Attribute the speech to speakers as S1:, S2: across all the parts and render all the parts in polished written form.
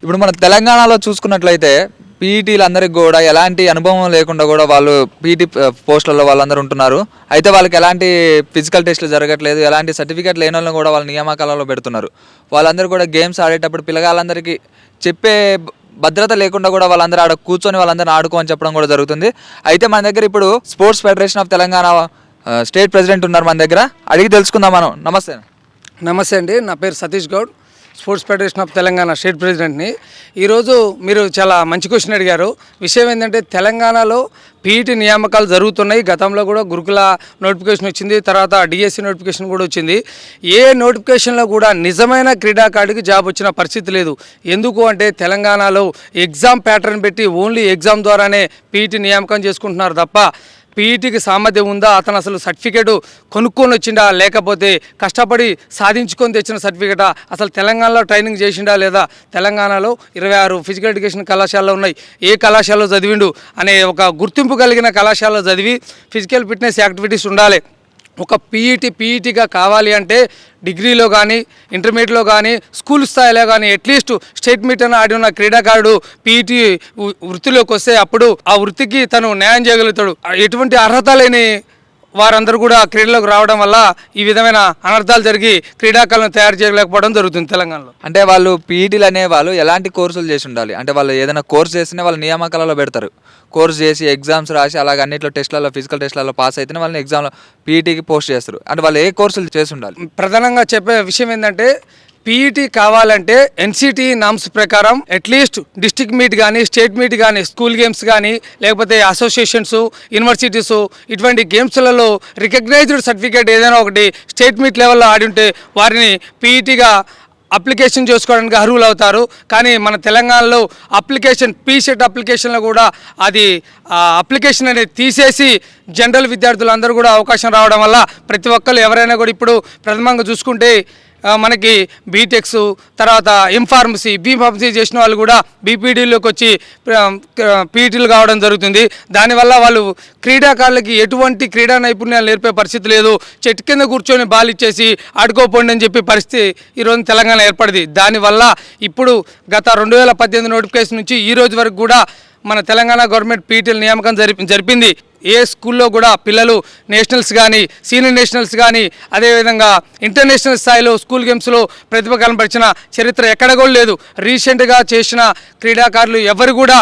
S1: ఇప్పుడు మన తెలంగాణలో చూసుకున్నట్లయితే పీఈటీలందరికీ కూడా ఎలాంటి అనుభవం లేకుండా కూడా వాళ్ళు పీఈటీ పోస్టులలో వాళ్ళందరూ ఉంటున్నారు. అయితే వాళ్ళకి ఎలాంటి ఫిజికల్ టెస్టులు జరగట్లేదు, ఎలాంటి సర్టిఫికేట్ లేని వాళ్ళని కూడా వాళ్ళ నియామకాలలో పెడుతున్నారు. వాళ్ళందరూ కూడా గేమ్స్ ఆడేటప్పుడు పిల్లగాళ్ళందరికీ చెప్పే భద్రత లేకుండా కూడా వాళ్ళందరూ ఆడ కూర్చొని వాళ్ళందరినీ ఆడుకోని చెప్పడం కూడా జరుగుతుంది. అయితే మన దగ్గర ఇప్పుడు sports federation of Telangana state president ఉన్నారు మన దగ్గర, అడిగి తెలుసుకుందాం మనం. నమస్తే.
S2: నమస్తే అండి, నా పేరు Satish Goud, sports federation of Telangana state ప్రెసిడెంట్ని. ఈరోజు మీరు చాలా మంచి క్వశ్చన్ అడిగారు. విషయం ఏంటంటే తెలంగాణలో పీఈటీ నియామకాలు జరుగుతున్నాయి. గతంలో కూడా గురుకుల నోటిఫికేషన్ వచ్చింది, తర్వాత డిఎస్సి నోటిఫికేషన్ కూడా వచ్చింది. ఏ నోటిఫికేషన్లో కూడా నిజమైన క్రీడాకారుడికి జాబ్ వచ్చిన పరిస్థితి లేదు. ఎందుకు అంటే తెలంగాణలో ఎగ్జామ్ ప్యాటర్న్ పెట్టి ఓన్లీ ఎగ్జామ్ ద్వారానే పీఈటీ నియామకం చేసుకుంటున్నారు తప్ప పీఈటీకి సామర్థ్యం ఉందా, అతను అసలు సర్టిఫికేటు కొనుక్కొని వచ్చిండా, లేకపోతే కష్టపడి సాధించుకొని తెచ్చిన సర్టిఫికేటా, అసలు తెలంగాణలో ట్రైనింగ్ చేసిండా లేదా, తెలంగాణలో 26 ఫిజికల్ ఎడ్యుకేషన్ కళాశాలలు ఉన్నాయి, ఏ కళాశాలలో చదివిండు అనే ఒక గుర్తింపు కలిగిన కళాశాలలో చదివి ఫిజికల్ ఫిట్నెస్ యాక్టివిటీస్ ఉండాలి. ఒక పీఈటీగా కావాలి అంటే డిగ్రీలో కానీ ఇంటర్మీడియట్లో కానీ స్కూల్ స్థాయిలో కానీ అట్లీస్ట్ స్టేట్ మీట్ అని ఆడి ఉన్న క్రీడాకారుడు పీఈటీ వృత్తిలోకి వస్తే అప్పుడు ఆ వృత్తికి తను న్యాయం చేయగలుగుతాడు. ఎటువంటి అర్హత లేని వారందరూ కూడా క్రీడలోకి రావడం వల్ల ఈ విధమైన అనర్థాలు జరిగి క్రీడాకారులను తయారు చేయలేకపోవడం జరుగుతుంది తెలంగాణలో.
S1: అంటే వాళ్ళు పీఈటీలు అనే వాళ్ళు ఎలాంటి కోర్సులు చేసి ఉండాలి అంటే వాళ్ళు ఏదైనా కోర్స్ చేస్తేనే వాళ్ళ నియామకాలలో పెడతారు. కోర్స్ చేసి ఎగ్జామ్స్ రాసి అలాగే అన్నింటిలో టెస్ట్లలో ఫిజికల్ టెస్ట్లలో పాస్ అయితేనే వాళ్ళని ఎగ్జామ్లో పీఈటీకి పోస్ట్ చేస్తారు. అంటే వాళ్ళు ఏ కోర్సులు చేసి ఉండాలి?
S2: ప్రధానంగా చెప్పే విషయం ఏంటంటే పీఈటీ కావాలంటే ఎన్సిటీ నామ్స్ ప్రకారం అట్లీస్ట్ డిస్ట్రిక్ట్ మీట్ కానీ స్టేట్ మీట్ కానీ స్కూల్ గేమ్స్ కానీ లేకపోతే అసోసియేషన్స్ యూనివర్సిటీస్ ఇటువంటి గేమ్స్లలో రికగ్నైజ్డ్ సర్టిఫికేట్ ఏదైనా ఒకటి స్టేట్ మీట్ లెవెల్లో ఆడి ఉంటే వారిని పీఈటీగా అప్లికేషన్ చేసుకోవడానికి అర్హులు అవుతారు. కానీ మన తెలంగాణలో పీసెట్ అప్లికేషన్లో కూడా అది అప్లికేషన్ అనేది తీసేసి జనరల్ విద్యార్థులందరూ కూడా అవకాశం రావడం వల్ల ప్రతి ఒక్కరు ఎవరైనా కూడా ఇప్పుడు ప్రథమంగా చూసుకుంటే మనకి బీటెక్స్ తర్వాత ఎంఫార్మసీ బీఫార్మసీ చేసిన వాళ్ళు కూడా బీపీడీలోకి వచ్చి పీఈటీలు కావడం జరుగుతుంది. దానివల్ల వాళ్ళు క్రీడాకారులకి ఎటువంటి క్రీడా నైపుణ్యాలు నేర్పే పరిస్థితి లేదు. చెట్టు కింద కూర్చొని బాల్ ఇచ్చేసి ఆడుకోపోండి అని చెప్పి పరిస్థితి ఈరోజు తెలంగాణ ఏర్పడింది. దానివల్ల ఇప్పుడు గత 2018 నోటిఫికేషన్ నుంచి ఈ రోజు వరకు కూడా మన తెలంగాణ గవర్నమెంట్ పీఈటీల నియామకం జరిపింది. ఏ స్కూల్లో కూడా పిల్లలు నేషనల్స్ కానీ సీనియర్ నేషనల్స్ కానీ అదేవిధంగా ఇంటర్నేషనల్ స్థాయిలో స్కూల్ గేమ్స్లో ప్రతిభ కనపరిచిన చరిత్ర ఎక్కడ కూడా లేదు. రీసెంట్గా చేసిన క్రీడాకారులు ఎవరు కూడా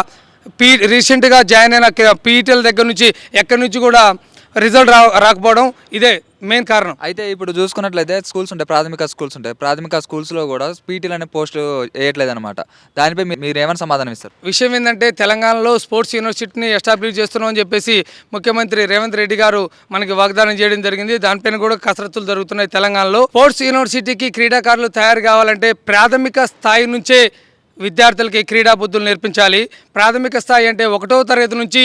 S2: రీసెంట్గా జాయిన్ అయిన పీఈటీల దగ్గర నుంచి ఎక్కడి నుంచి కూడా రిజల్ట్ రాకపోవడం ఇదే మెయిన్ కారణం.
S1: అయితే ఇప్పుడు చూసుకున్నట్లయితే స్కూల్స్ ఉంటాయి, ప్రాథమిక స్కూల్స్లో కూడా పీఈటీలు అనే పోస్టులు వేయట్లేదు అనమాట. దానిపై మీరు ఏమైనా సమాధానం ఇస్తారు?
S2: విషయం ఏంటంటే తెలంగాణలో స్పోర్ట్స్ యూనివర్సిటీని ఎస్టాబ్లిష్ చేస్తున్నాం అని చెప్పేసి ముఖ్యమంత్రి రేవంత్ రెడ్డి గారు మనకి వాగ్దానం చేయడం జరిగింది. దానిపైన కూడా కసరత్తులు జరుగుతున్నాయి తెలంగాణలో. స్పోర్ట్స్ యూనివర్సిటీకి క్రీడాకారులు తయారు కావాలంటే ప్రాథమిక స్థాయి నుంచే విద్యార్థులకి క్రీడా బుద్ధులు నేర్పించాలి. ప్రాథమిక స్థాయి అంటే 1వ తరగతి నుంచి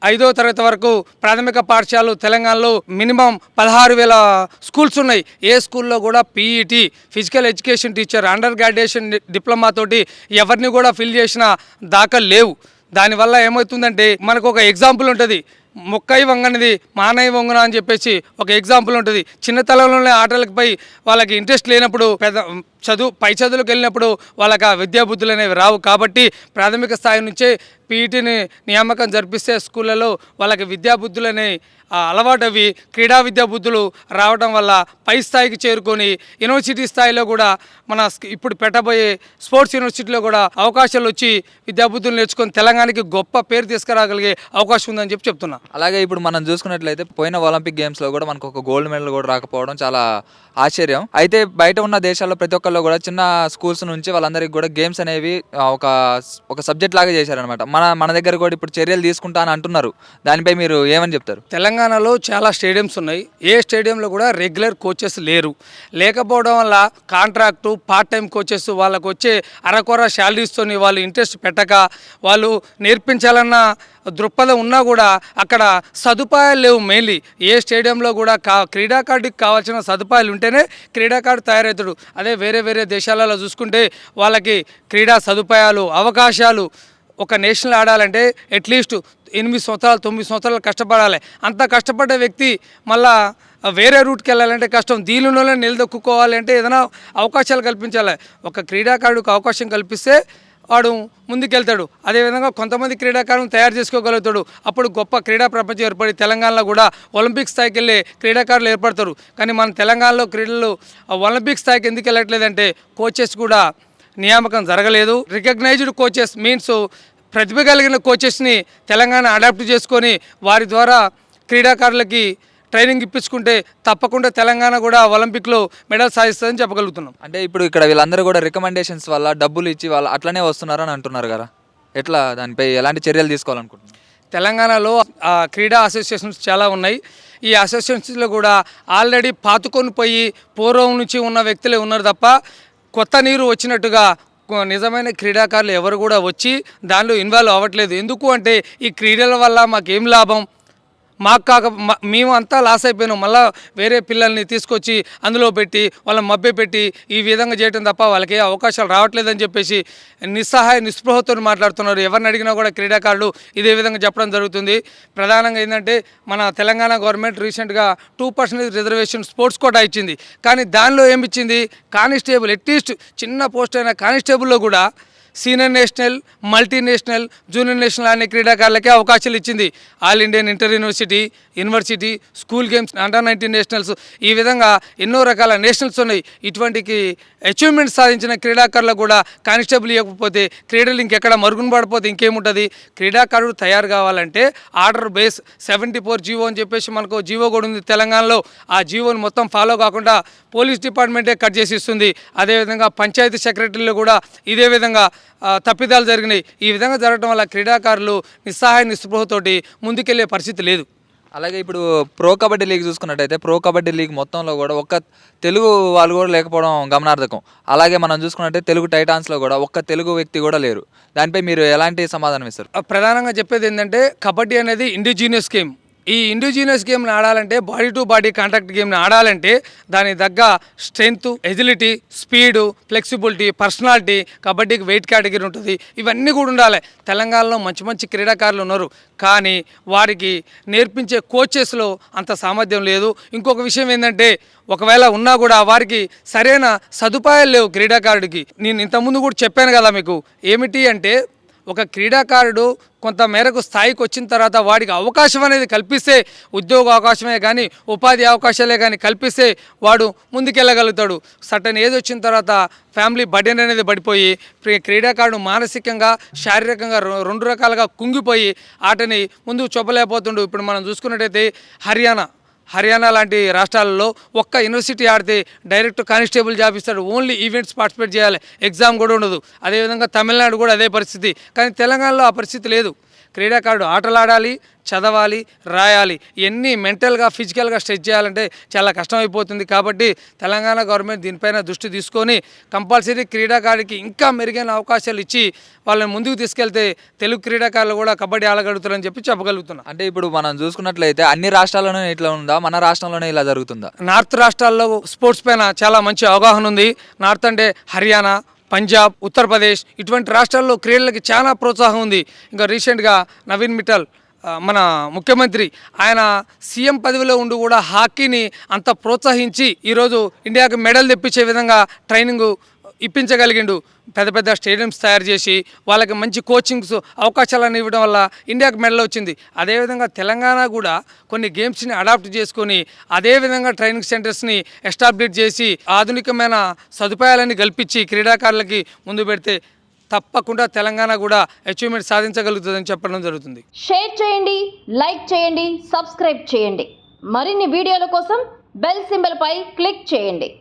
S2: 5వ తరగతి వరకు ప్రాథమిక పాఠశాలలు తెలంగాణలో మినిమం 16,000 స్కూల్స్ ఉన్నాయి. ఏ స్కూల్లో కూడా PET physical education teacher under graduation diploma తోటి ఎవరిని కూడా ఫిల్ చేసిన దాఖలు లేవు. దానివల్ల ఏమవుతుందంటే మనకు ఒక ఎగ్జాంపుల్ ఉంటుంది, మొక్కై వంగనిది మానై వంగున అని చెప్పేసి ఒక ఎగ్జాంపుల్ ఉంటుంది. చిన్నతనంలోనే ఆటలపై వాళ్ళకి ఇంట్రెస్ట్ లేనప్పుడు పై చదువులకు వెళ్ళినప్పుడు వాళ్ళకి ఆ విద్యాబుద్ధులు అనేవి రావు. కాబట్టి ప్రాథమిక స్థాయి నుంచే పీఈటీని నియామకం జరిపిస్తే స్కూళ్ళలో వాళ్ళకి విద్యాబుద్ధులనే అలవాటు అవి క్రీడా విద్యాబుద్ధులు రావడం వల్ల పై స్థాయికి చేరుకొని యూనివర్సిటీ స్థాయిలో కూడా మన ఇప్పుడు పెట్టబోయే స్పోర్ట్స్ యూనివర్సిటీలో కూడా అవకాశాలు వచ్చి విద్యాబుద్ధులు నేర్చుకొని తెలంగాణకి గొప్ప పేరు తీసుకురాగలిగే అవకాశం ఉందని చెప్తున్నా.
S1: అలాగే ఇప్పుడు మనం చూసుకున్నట్లయితే పోయిన ఒలింపిక్ గేమ్స్లో కూడా మనకు ఒక గోల్డ్ మెడల్ కూడా రాకపోవడం చాలా ఆశ్చర్యం. అయితే బయట ఉన్న దేశాల్లో ప్రతి ఒక్కళ్ళు కూడా చిన్న స్కూల్స్ నుంచి వాళ్ళందరికీ కూడా గేమ్స్ అనేవి ఒక సబ్జెక్ట్ లాగా చేశారనమాట. మన దగ్గర కూడా ఇప్పుడు చర్యలు తీసుకుంటా అని అంటున్నారు. దానిపై మీరు ఏమని చెప్తారు?
S2: తెలంగాణలో చాలా స్టేడియంస్ ఉన్నాయి. ఏ స్టేడియంలో కూడా రెగ్యులర్ కోచెస్ లేకపోవడం వల్ల కాంట్రాక్టు పార్ట్ టైం కోచెస్ వాళ్ళకు వచ్చే అరకొర శాలరీస్తోని వాళ్ళు ఇంట్రెస్ట్ పెట్టక వాళ్ళు నేర్పించాలన్న దృక్పథం ఉన్నా కూడా అక్కడ సదుపాయాలు లేవు. మెయిన్లీ ఏ స్టేడియంలో కూడా క్రీడాకారుడికి కావాల్సిన సదుపాయాలు ఉంటేనే క్రీడాకారుడు తయారవుతాడు. అదే వేరే దేశాలలో చూసుకుంటే వాళ్ళకి క్రీడా సదుపాయాలు అవకాశాలు ఒక నేషనల్ ఆడాలంటే అట్లీస్ట్ 8 సంవత్సరాలు 9 సంవత్సరాలు కష్టపడాలి. అంత కష్టపడ్డ వ్యక్తి మళ్ళా వేరే రూట్కి వెళ్ళాలంటే కష్టం. దీనిలోనే నిలదొక్కుకోవాలి అంటే ఏదైనా అవకాశాలు కల్పించాలి. ఒక క్రీడాకారుడికి అవకాశం కల్పిస్తే వాడు ముందుకెళ్తాడు. అదేవిధంగా కొంతమంది క్రీడాకారులను తయారు చేసుకోగలుగుతాడు. అప్పుడు గొప్ప క్రీడా ప్రపంచం ఏర్పడి తెలంగాణలో కూడా ఒలింపిక్ స్థాయికి వెళ్ళే క్రీడాకారులు ఏర్పడతారు. కానీ మన తెలంగాణలో క్రీడలు ఒలింపిక్ స్థాయికి ఎందుకు వెళ్ళట్లేదంటే కోచెస్ కూడా నియామకం జరగలేదు. రికగ్నైజ్డ్ కోచెస్ మీన్స్ ప్రతిభ కలిగిన కోచెస్ని తెలంగాణ అడాప్ట్ చేసుకొని వారి ద్వారా క్రీడాకారులకి ట్రైనింగ్ ఇప్పించుకుంటే తప్పకుండా తెలంగాణ కూడా ఒలింపిక్లో మెడల్ సాధిస్తుందని చెప్పగలుగుతున్నాం.
S1: అంటే ఇప్పుడు ఇక్కడ వీళ్ళందరూ కూడా రికమెండేషన్స్ వల్ల డబ్బులు ఇచ్చి వాళ్ళు అట్లనే వస్తున్నారని అంటున్నారు కదా, ఎట్లా దానిపై ఎలాంటి చర్యలు తీసుకోవాలనుకుంటున్నారు?
S2: తెలంగాణలో క్రీడా అసోసియేషన్స్ చాలా ఉన్నాయి. ఈ అసోసియేషన్స్లో కూడా ఆల్రెడీ పాతుకొని పోయి పూర్వం నుంచి ఉన్న వ్యక్తులే ఉన్నారు తప్ప కొత్త నీరు వచ్చినట్టుగా నిజమైన క్రీడాకారులు ఎవరు కూడా వచ్చి దానిలో ఇన్వాల్వ్ అవ్వట్లేదు. ఎందుకు అంటే ఈ క్రీడల వల్ల మాకేం లాభం, మేము అంతా లాస్ అయిపోయినాం, మళ్ళీ వేరే పిల్లల్ని తీసుకొచ్చి అందులో పెట్టి వాళ్ళని మభ్యపెట్టి ఈ విధంగా చేయడం తప్ప వాళ్ళకి ఏ అవకాశాలు రావట్లేదని చెప్పేసి నిస్పృహతో మాట్లాడుతున్నారు. ఎవరిని అడిగినా కూడా క్రీడాకారులు ఇదే విధంగా చెప్పడం జరుగుతుంది. ప్రధానంగా ఏంటంటే మన తెలంగాణ గవర్నమెంట్ రీసెంట్గా 2% రిజర్వేషన్ స్పోర్ట్స్ కోటా ఇచ్చింది. కానీ దానిలో ఏమి ఇచ్చింది, కానిస్టేబుల్ అట్లీస్ట్ చిన్న పోస్ట్ అయిన కానిస్టేబుల్లో కూడా senior national, multinational, junior national అనే క్రీడాకారులకే అవకాశాలు ఇచ్చింది. All Indian inter university, school games, under-19 nationals, ఈ విధంగా ఎన్నో రకాల నేషనల్స్ ఉన్నాయి. ఇటువంటికి అచీవ్మెంట్ సాధించిన క్రీడాకారులకు కూడా కానిస్టేబుల్ ఇవ్వకపోతే క్రీడలు ఇంకెక్కడ మరుగున పడిపోతే ఇంకేముంటుంది? క్రీడాకారుడు తయారు కావాలంటే ఆర్డర్ బేస్ 74 జీవో అని చెప్పేసి మనకు జీవో కూడా ఉంది తెలంగాణలో. ఆ జీవోని మొత్తం ఫాలో కాకుండా పోలీస్ డిపార్ట్మెంటే కట్ చేసి ఇస్తుంది. అదేవిధంగా పంచాయతీ సెక్రటరీలో కూడా ఇదే విధంగా తప్పిదాలు జరిగినాయి. ఈ విధంగా జరగడం వల్ల క్రీడాకారులు నిస్పృహతోటి ముందుకెళ్లే పరిస్థితి లేదు.
S1: అలాగే ఇప్పుడు ప్రో కబడ్డీ లీగ్ చూసుకున్నట్టయితే ప్రో కబడ్డీ లీగ్ మొత్తంలో కూడా ఒక్క తెలుగు వాళ్ళు కూడా లేకపోవడం గమనార్థకం. అలాగే మనం చూసుకున్నట్టే తెలుగు టైటాన్స్లో కూడా ఒక్క తెలుగు వ్యక్తి కూడా లేరు. దానిపై మీరు ఎలాంటి సమాధానం ఇస్తారు?
S2: ప్రధానంగా చెప్పేది ఏంటంటే కబడ్డీ అనేది ఇండిజినియస్ గేమ్. ఈ ఇండిజినియస్ గేమ్ని ఆడాలంటే బాడీ టు బాడీ కాంటాక్ట్ గేమ్ని ఆడాలంటే దానికి తగ్గ strength, agility, speed, flexibility, personality, కబడ్డీకి వెయిట్ కేటగిరీ ఉంటుంది. ఇవన్నీ కూడా ఉండాలి. తెలంగాణలో మంచి మంచి క్రీడాకారులు ఉన్నారు, కానీ వారికి నేర్పించే కోచెస్లో అంత సామర్థ్యం లేదు. ఇంకొక విషయం ఏంటంటే ఒకవేళ ఉన్నా కూడా వారికి సరైన సదుపాయాలు లేవు క్రీడాకారుడికి. నేను ఇంతకుముందు కూడా చెప్పాను కదా మీకు, ఏమిటి అంటే ఒక క్రీడాకారుడు కొంత మేరకు స్థాయికి వచ్చిన తర్వాత వాడికి అవకాశం అనేది కల్పిస్తే, ఉద్యోగ అవకాశమే కానీ ఉపాధి అవకాశాలే కానీ కల్పిస్తే వాడు ముందుకెళ్ళగలుగుతాడు. సర్టన్ ఏజ్ వచ్చిన తర్వాత ఫ్యామిలీ బర్డెన్ అనేది పడిపోయి క్రీడాకారుడు మానసికంగా, శారీరకంగా రెండు రకాలుగా కుంగిపోయి ఆటని ముందుకు చూపలేకపోతుండు. ఇప్పుడు మనం చూసుకున్నట్టయితే హర్యానా లాంటి రాష్ట్రాలలో ఒక్క యూనివర్సిటీ ఆడితే డైరెక్ట్ కానిస్టేబుల్ జాబ్ ఇస్తాడు. ఓన్లీ ఈవెంట్స్ పార్టిసిపేట్ చేయాలి, ఎగ్జామ్ కూడా ఉండదు. అదేవిధంగా తమిళనాడు కూడా అదే పరిస్థితి. కానీ తెలంగాణలో ఆ పరిస్థితి లేదు. క్రీడాకారుడు ఆటలాడాలి, చదవాలి, రాయాలి, ఇవన్నీ మెంటల్గా, ఫిజికల్గా స్ట్రెచ్ చేయాలంటే చాలా కష్టమైపోతుంది. కాబట్టి తెలంగాణ గవర్నమెంట్ దీనిపైన దృష్టి తీసుకొని కంపల్సరీ క్రీడాకారుడికి ఇంకా మెరుగైన అవకాశాలు ఇచ్చి వాళ్ళని ముందుకు తీసుకెళ్తే తెలుగు క్రీడాకారులు కూడా కబడ్డీ ఆడగలుగుతారని చెప్పగలుగుతున్నా.
S1: అంటే ఇప్పుడు మనం చూసుకున్నట్లయితే అన్ని రాష్ట్రాల్లోనే ఇట్లా ఉందా, మన రాష్ట్రంలోనే ఇలా జరుగుతుందా?
S2: నార్త్ రాష్ట్రాల్లో స్పోర్ట్స్ పైన చాలా మంచి అవగాహన ఉంది. నార్త్ అంటే హర్యానా, పంజాబ్, ఉత్తరప్రదేశ్ ఇటువంటి రాష్ట్రాల్లో క్రీడలకి చాలా ప్రోత్సాహం ఉంది. ఇంకా రీసెంట్గా నవీన్ మిట్టల్ మన ముఖ్యమంత్రి ఆయన సీఎం పదవిలో ఉండి కూడా హాకీని అంత ప్రోత్సహించి ఈరోజు ఇండియాకి మెడల్ తెప్పించే విధంగా ట్రైనింగ్ ఇప్పించగలిగిండు. పెద్ద పెద్ద స్టేడియంస్ తయారు చేసి వాళ్ళకి మంచి కోచింగ్స్ అవకాశాలను ఇవ్వడం వల్ల ఇండియాకి మెడల్ వచ్చింది. అదేవిధంగా తెలంగాణ కూడా కొన్ని గేమ్స్ని అడాప్ట్ చేసుకొని అదేవిధంగా ట్రైనింగ్ సెంటర్స్ని ఎస్టాబ్లిష్ చేసి ఆధునికమైన సదుపాయాలని కల్పించి క్రీడాకారులకి ముందు పెడితే తప్పకుండా తెలంగాణ కూడా అచీవ్మెంట్ సాధించగలుగుతుందని చెప్పడం జరుగుతుంది.
S3: షేర్ చేయండి, లైక్ చేయండి, సబ్స్క్రైబ్ చేయండి. మరిన్ని వీడియోల కోసం బెల్ సింబల్ పై క్లిక్ చేయండి.